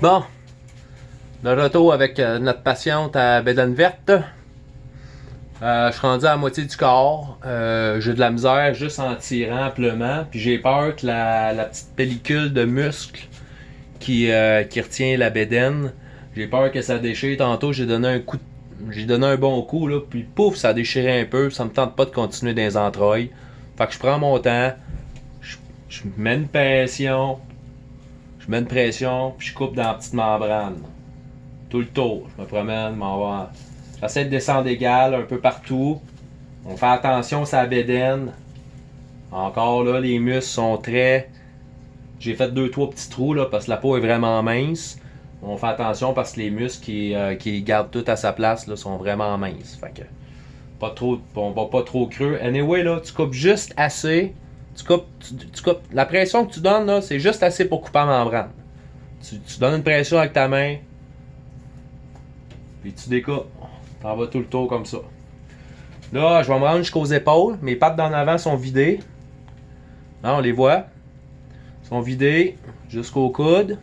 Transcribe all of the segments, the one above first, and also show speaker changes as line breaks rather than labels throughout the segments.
Bon, de retour avec notre patiente à bédaine verte. Je suis rendu à la moitié du corps. J'ai de la misère juste en tirant amplement. Puis j'ai peur que la petite pellicule de muscle qui retient la bédaine, j'ai peur que ça déchire. Tantôt, j'ai donné un bon coup, là, puis pouf, ça a déchiré un peu. Ça me tente pas de continuer dans les entrailles. Fait que je prends mon temps, je, je mets une pression, puis je coupe dans la petite membrane. Tout le tour. Je me promène, m'en vais. J'essaie de descendre égal un peu partout. On fait attention à sa bédaine. Encore là, les muscles sont très. J'ai fait 2-3 petits trous là parce que la peau est vraiment mince. On fait attention parce que les muscles qui gardent tout à sa place là, sont vraiment minces. Fait que pas trop, on va pas trop creux. Anyway, là, tu coupes juste assez. Tu coupes. La pression que tu donnes là, c'est juste assez pour couper la membrane. Tu donnes une pression avec ta main, puis tu découpes. T'en vas tout le tour comme ça. Là, je vais me rendre jusqu'aux épaules. Mes pattes d'en avant sont vidées. Là, on les voit. Ils sont vidées jusqu'au coude.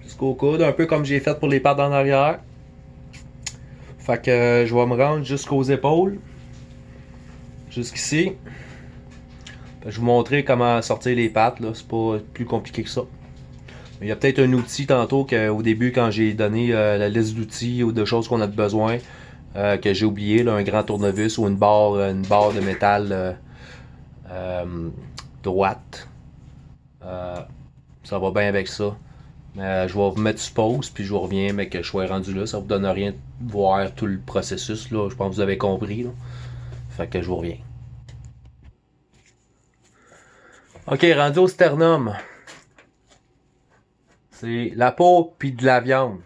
Jusqu'au coude, un peu comme j'ai fait pour les pattes en arrière. Fait que je vais me rendre jusqu'aux épaules. Jusqu'ici. Je vais vous montrer comment sortir les pattes. Là. C'est pas plus compliqué que ça. Il y a peut-être un outil tantôt qu'au début, quand j'ai donné la liste d'outils ou de choses qu'on a besoin, que j'ai oublié, là, un grand tournevis ou une barre de métal droite. Ça va bien avec ça. Je vais vous mettre sur pause, puis je vous reviens, mais que je sois rendu là. Ça vous donne rien de voir tout le processus. Là. Je pense que vous avez compris. Là. Fait que je vous reviens. Ok, rendu au sternum. C'est la peau puis de la viande.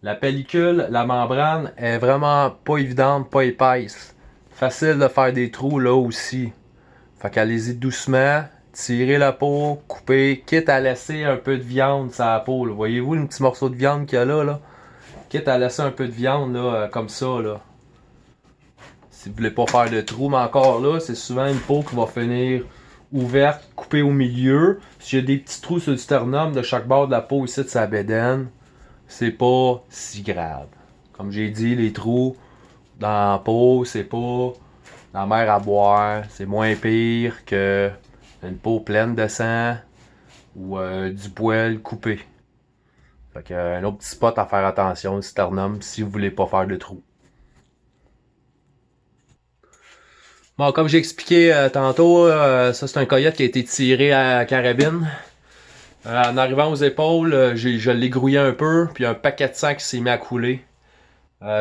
La pellicule, la membrane est vraiment pas évidente, pas épaisse. Facile de faire des trous là aussi. Fait qu'allez-y doucement, tirez la peau, coupez, quitte à laisser un peu de viande sur la peau. Là. Voyez-vous le petit morceau de viande qu'il y a là? Quitte à laisser un peu de viande là, comme ça. Là. Si vous voulez pas faire de trou, mais encore là, c'est souvent une peau qui va finir ouverte, coupée au milieu. S'il y a des petits trous sur le sternum de chaque bord de la peau ici de sa bédaine, c'est pas si grave. Comme j'ai dit, les trous dans la peau, c'est pas la mer à boire. C'est moins pire que une peau pleine de sang ou du poil coupé. Fait que, un autre petit spot à faire attention, le sternum, si vous voulez pas faire de trous. Bon, comme j'ai expliqué tantôt, ça c'est un coyote qui a été tiré à la carabine. En arrivant aux épaules, je l'ai grouillé un peu, puis un paquet de sang qui s'est mis à couler.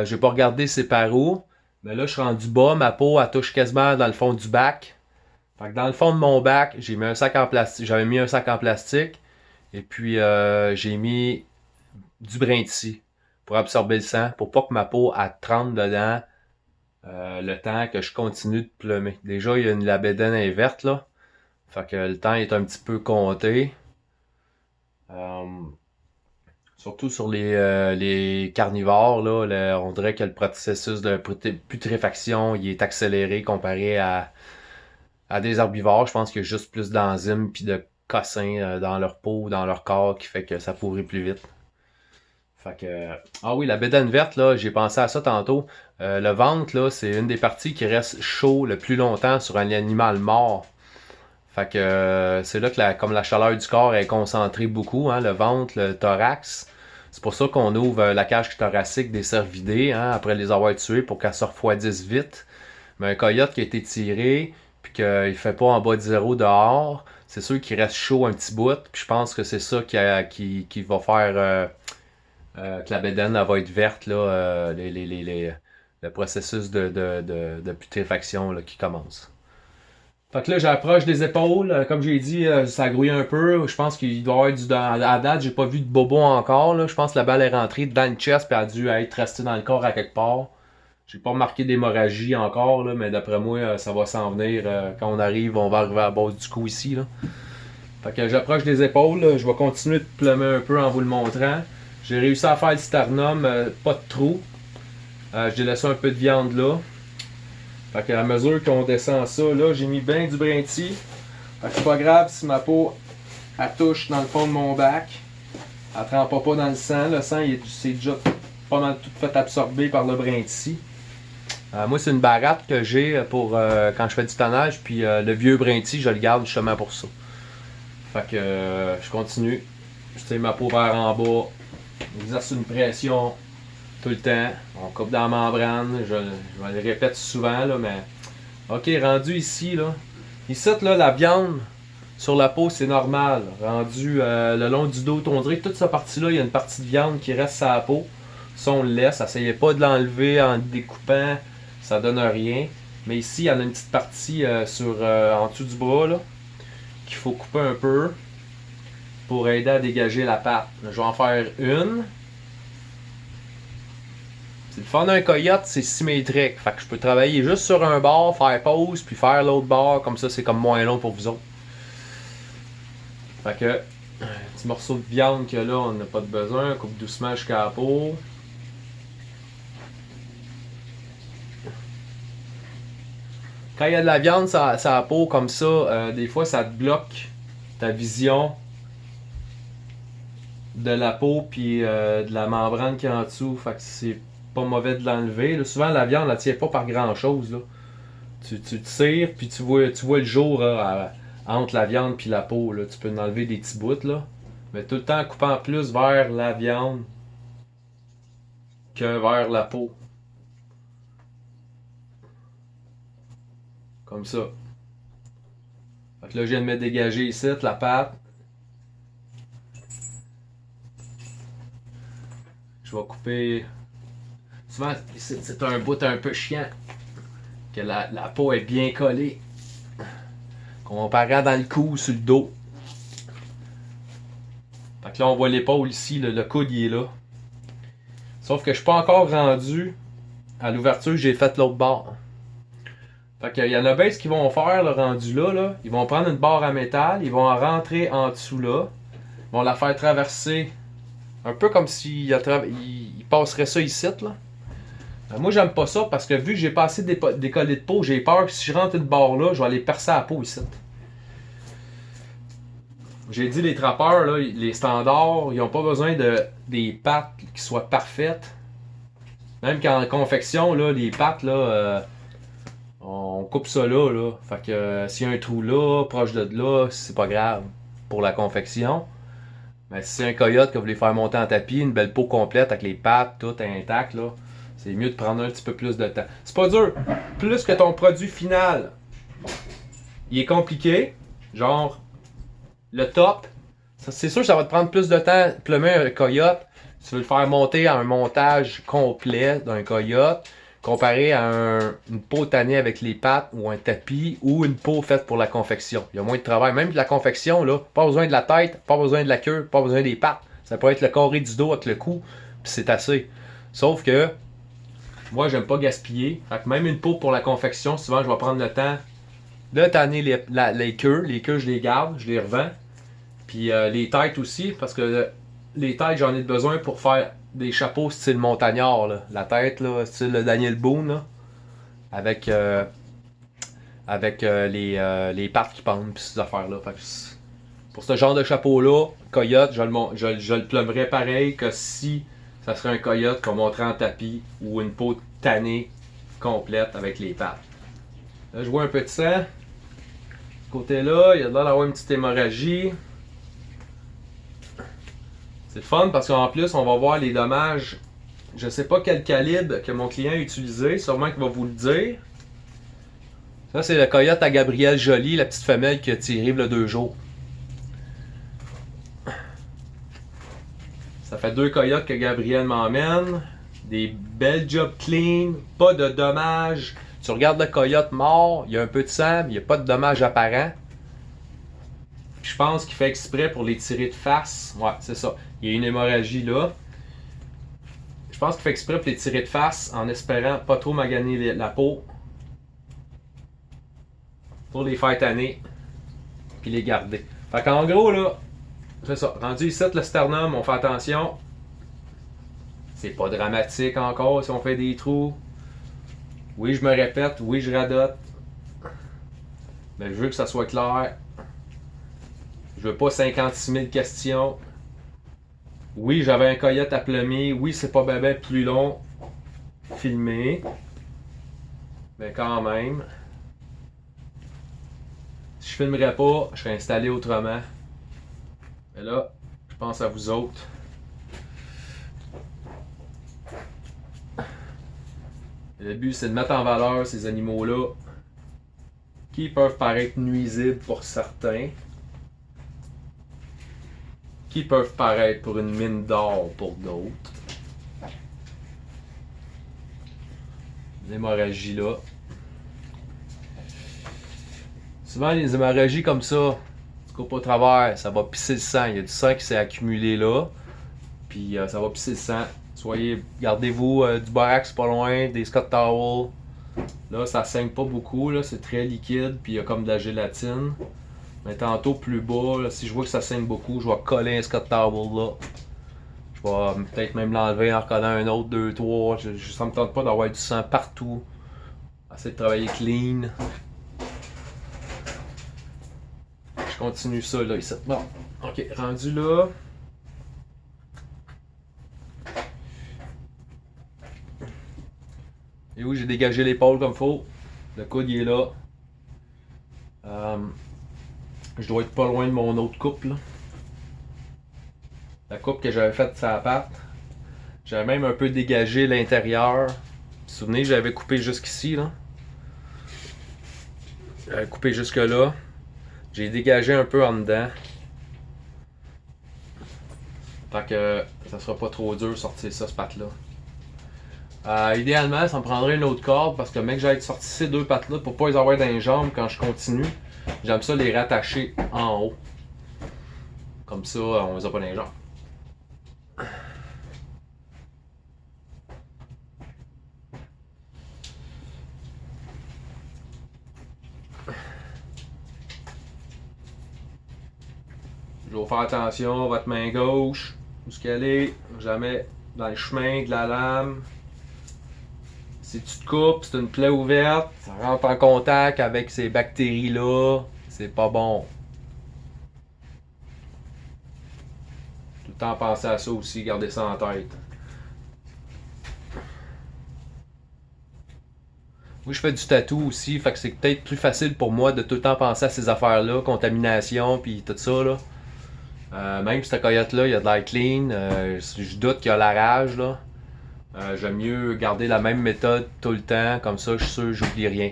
J'ai pas regardé c'est par où. Mais là, je suis rendu bas, ma peau elle touche quasiment dans le fond du bac. Fait que dans le fond de mon bac, j'ai mis un sac en plastique. J'avais mis un sac en plastique. Et puis j'ai mis du brin de scie pour absorber le sang, pour pas que ma peau elle trempe dedans le temps que je continue de plumer. Déjà, la bédaine est verte là. Fait que le temps est un petit peu compté. Euh, Surtout sur les carnivores, là, on dirait que le processus de putréfaction il est accéléré comparé à des herbivores. Je pense qu'il y a juste plus d'enzymes puis de cossins dans leur peau ou dans leur corps qui fait que ça pourrit plus vite. Fait que. Ah oui, la bédaine verte, là, j'ai pensé à ça tantôt. Le ventre, là, c'est une des parties qui reste chaud le plus longtemps sur un animal mort. Fait que c'est là que comme la chaleur du corps est concentrée beaucoup, hein, le ventre, le thorax. C'est pour ça qu'on ouvre la cage thoracique des cervidés hein, après les avoir tués pour qu'elle se refroidisse vite. Mais un coyote qui a été tiré puis qu'il fait pas en bas de zéro dehors, c'est sûr qu'il reste chaud un petit bout. Puis je pense que c'est ça qui va faire que la bédaine elle va être verte, là, le processus de putréfaction là, qui commence. Fait que là, j'approche des épaules. Comme j'ai dit, ça grouille un peu. Je pense qu'il doit y avoir du. À date, j'ai pas vu de bobo encore. Là. Je pense que la balle est rentrée dans le chest et elle a dû être restée dans le corps à quelque part. J'ai pas remarqué d'hémorragie encore, là, mais d'après moi, ça va s'en venir. Quand on arrive, on va arriver à la base du cou ici. Là. Fait que j'approche des épaules. Là. Je vais continuer de plumer un peu en vous le montrant. J'ai réussi à faire le sternum, pas de trou. J'ai laissé un peu de viande là. Fait qu'à mesure qu'on descend ça, là, j'ai mis bien du brinti. Fait que c'est pas grave si ma peau, elle touche dans le fond de mon bac. Elle trempe pas dans le sang. Le sang, c'est déjà pas mal tout fait absorber par le brinti. Moi, c'est une baratte que j'ai pour quand je fais du tannage. Puis le vieux brinti, je le garde justement pour ça. Fait que je continue. Je tire ma peau vers en bas. J'exerce une pression tout le temps. On coupe dans la membrane. Je le répète souvent, là, mais. Ok, rendu ici, là. Ici, là, la viande sur la peau, c'est normal. Rendu le long du dos, on dirait que toute cette partie-là, il y a une partie de viande qui reste sur la peau. Ça, on le laisse. Essayez pas de l'enlever en découpant. Ça donne rien. Mais ici, il y en a une petite partie en dessous du bras, là, qu'il faut couper un peu pour aider à dégager la pâte. Je vais en faire une. C'est le fun d'un coyote, c'est symétrique. Fait que je peux travailler juste sur un bord, faire pause, puis faire l'autre bord. Comme ça, c'est comme moins long pour vous autres. Fait que, un petit morceau de viande que là, on n'a pas de besoin. On coupe doucement jusqu'à la peau. Quand il y a de la viande sur la peau comme ça, des fois, ça te bloque ta vision de la peau puis de la membrane qui est en dessous. Fait que c'est pas mauvais de l'enlever. Souvent, la viande, elle tient pas par grand-chose. Tu tires, puis tu vois le jour entre la viande puis la peau. Là. Tu peux en enlever des petits bouts. Là. Mais tout le temps en coupant plus vers la viande que vers la peau. Comme ça. Fait que là, je viens de me dégager ici, la pâte. Je vais couper. Souvent, c'est un bout un peu chiant. Que la peau est bien collée. Comparant dans le cou, sur le dos. Fait que là, on voit l'épaule ici, le coude il est là. Sauf que je suis pas encore rendu à l'ouverture que j'ai faite l'autre bord. Fait qu'il y en a bien ce qu'ils vont faire, le rendu là. Ils vont prendre une barre à métal, ils vont en rentrer en dessous là. Ils vont la faire traverser. Un peu comme s'il passerait ça ici, là. Moi, j'aime pas ça parce que vu que j'ai pas assez décollé de peau, j'ai peur que si je rentre une barre là, je vais aller percer la peau ici. J'ai dit les trappeurs, là, les standards, ils n'ont pas besoin des pattes qui soient parfaites. Même qu'en confection, là, les pattes, là, on coupe ça là. Fait que s'il y a un trou là, proche de là, c'est pas grave pour la confection. Mais si c'est un coyote que vous voulez faire monter en tapis, une belle peau complète avec les pattes, tout intact, là, c'est mieux de prendre un petit peu plus de temps. C'est pas dur. Plus que ton produit final, il est compliqué, genre le top, c'est sûr que ça va te prendre plus de temps de plumer un coyote. Tu veux le faire monter à un montage complet d'un coyote, comparé à une peau tannée avec les pattes ou un tapis ou une peau faite pour la confection. Il y a moins de travail. Même de la confection, là, pas besoin de la tête, pas besoin de la queue, pas besoin des pattes. Ça peut être le carré du dos avec le cou, puis c'est assez. Sauf que moi, j'aime pas gaspiller. Fait que même une peau pour la confection, souvent, je vais prendre le temps de tanner les queues. Les queues, je les garde, je les revends. Puis les têtes aussi, parce que les têtes, j'en ai besoin pour faire des chapeaux style montagnard. Là. La tête, là, style Daniel Boone, là, avec les pattes qui pendent, puis ces affaires-là. Fait que pour ce genre de chapeau-là, coyote, je le plumerais pareil que si ça serait un coyote qu'on montrait en tapis ou une peau tannée complète avec les pattes. Là, je vois un peu de sang. Côté-là, il y a l'air d'avoir une petite hémorragie. C'est le fun parce qu'en plus, on va voir les dommages. Je sais pas quel calibre que mon client a utilisé, sûrement qu'il va vous le dire. Ça, c'est le coyote à Gabrielle Joly, la petite femelle qui a tiré le 2 jours. Ça fait 2 coyotes que Gabrielle m'emmène. Des belles jobs clean, pas de dommages. Tu regardes le coyote mort, il y a un peu de sang, mais il n'y a pas de dommages apparents. Je pense qu'il fait exprès pour les tirer de face. Ouais, c'est ça. Il y a une hémorragie là. Je pense qu'il fait exprès pour les tirer de face en espérant pas trop maganer la peau. Pour les faire tanner. Puis les garder. Fait qu'en gros là, c'est ça. Rendu ici, le sternum, on fait attention. C'est pas dramatique encore si on fait des trous. Oui, je me répète, oui, je radote. Mais je veux que ça soit clair. Je veux pas 56 000 questions. Oui, j'avais un coyote à plumer. Oui, c'est pas bébé plus long filmé. Mais quand même. Si je filmerais pas, je serais installé autrement. Mais là, je pense à vous autres. Le but, c'est de mettre en valeur ces animaux-là qui peuvent paraître nuisibles pour certains, qui peuvent paraître pour une mine d'or pour d'autres. L'hémorragie là. Souvent, les hémorragies comme ça, tu coupes au travers, ça va pisser le sang. Il y a du sang qui s'est accumulé là, puis ça va pisser le sang. Gardez-vous du borax pas loin, des Scott Towels. Là, ça saigne pas beaucoup, là, c'est très liquide, puis il y a comme de la gélatine. Mais tantôt plus bas, là, si je vois que ça saigne beaucoup, je vais coller un Scott Towel là. Je vais peut-être même l'enlever en recollant un autre, 2, 3. Ça me tente pas d'avoir du sang partout. Essayer de travailler clean. Je continue ça là ici. Bon, ok, rendu là. Et oui, j'ai dégagé l'épaule comme faut. Le coude il est là. Je dois être pas loin de mon autre coupe là. La coupe que j'avais faite sur la patte. J'avais même un peu dégagé l'intérieur. Vous vous souvenez, j'avais coupé jusqu'ici là. J'avais coupé jusque là. J'ai dégagé un peu en dedans. Tant que ça sera pas trop dur de sortir ça, ce patte-là. Idéalement, ça me prendrait une autre corde parce que mec, j'ai sorti ces deux pattes-là pour pas les avoir dans les jambes quand je continue. J'aime ça les rattacher en haut. Comme ça, on les a pas dans les jambes. Je vais faire attention à votre main gauche, où ce qu'elle est, jamais dans le chemin de la lame. Si tu te coupes, c'est une plaie ouverte, ça rentre en contact avec ces bactéries-là, c'est pas bon. Tout le temps penser à ça aussi, gardez ça en tête. Moi, je fais du tatou aussi, fait que c'est peut-être plus facile pour moi de tout le temps penser à ces affaires-là, contamination, puis tout ça, là. Même cette coyote-là, il y a de l'air clean. Je doute qu'il y a la rage, là. J'aime mieux garder la même méthode tout le temps, comme ça, je suis sûr, j'oublie rien.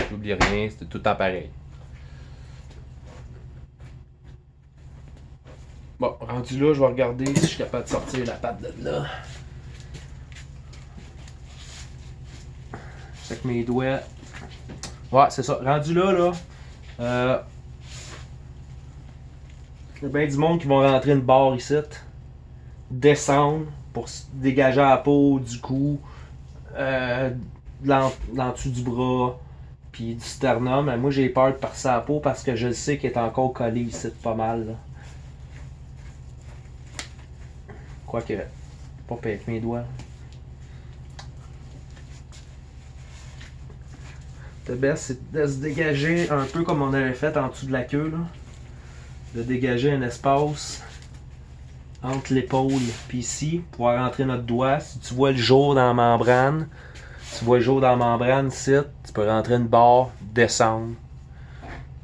J'oublie rien, c'est tout le temps pareil. Bon, rendu là, je vais regarder si je suis capable de sortir la patte de là. Avec mes doigts. Ouais, c'est ça. Rendu là, là. Il y a bien du monde qui vont rentrer une barre ici. Descendre pour dégager la peau du cou. L'en dessous du bras. Puis du sternum. Mais moi, j'ai peur de passer la peau parce que je sais qu'elle est encore collée ici pas mal. Là. Quoique, pas avec mes doigts. Le best, c'est de se dégager un peu comme on avait fait en dessous de la queue. Là. De dégager un espace entre l'épaule et ici, pour pouvoir rentrer notre doigt. Si tu vois le jour dans la membrane, tu vois le jour dans la membrane, ici, tu peux rentrer une barre, descendre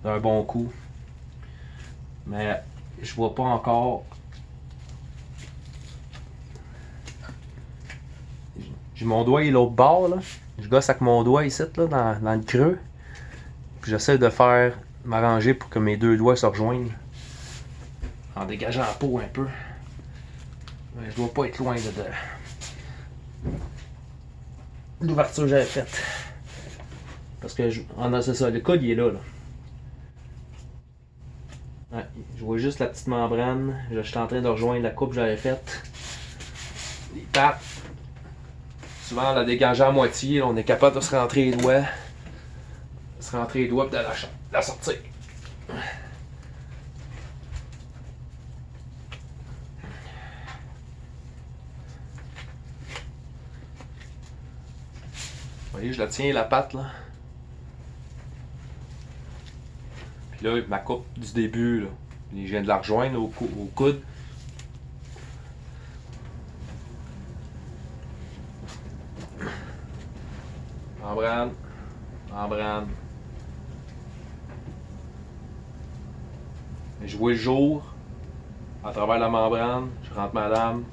d'un bon coup. Mais je vois pas encore. J'ai mon doigt et l'autre barre, là. Je gosse avec mon doigt ici, là, dans le creux. Puis j'essaie de faire m'arranger pour que mes deux doigts se rejoignent. En dégageant la peau un peu. Mais je dois pas être loin de l'ouverture que j'avais faite. Parce que c'est ça, le coude il est là. Ouais, je vois juste la petite membrane. Je suis en train de rejoindre la coupe que j'avais faite. Les pattes. Souvent, en la dégageant à moitié, on est capable de se rentrer les doigts. Se rentrer les doigts et de la sortir. voyez, je la tiens la patte là. Puis là, ma coupe du début, là, je viens de la rejoindre au coude. Membrane, membrane. Je vois le jour à travers la membrane, je rentre ma lame.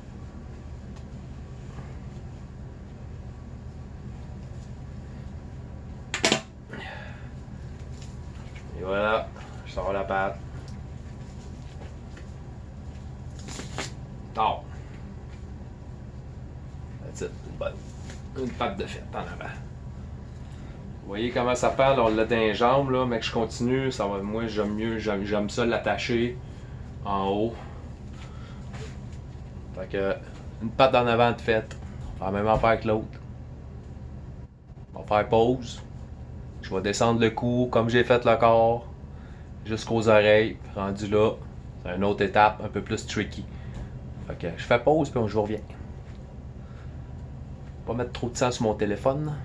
Et voilà, je sors la patte. Oh! That's it, une patte de fête en avant. Vous voyez comment ça parle, on l'a dans les jambes, là, mais que je continue, ça va, moi j'aime ça l'attacher en haut. Fait que, une patte en avant de fête. On va la même affaire que l'autre. On va faire pause. Je vais descendre le cou comme j'ai fait le corps, jusqu'aux oreilles. Rendu là, c'est une autre étape un peu plus tricky. Fait que je fais pause puis je reviens. Pas mettre trop de temps sur mon téléphone.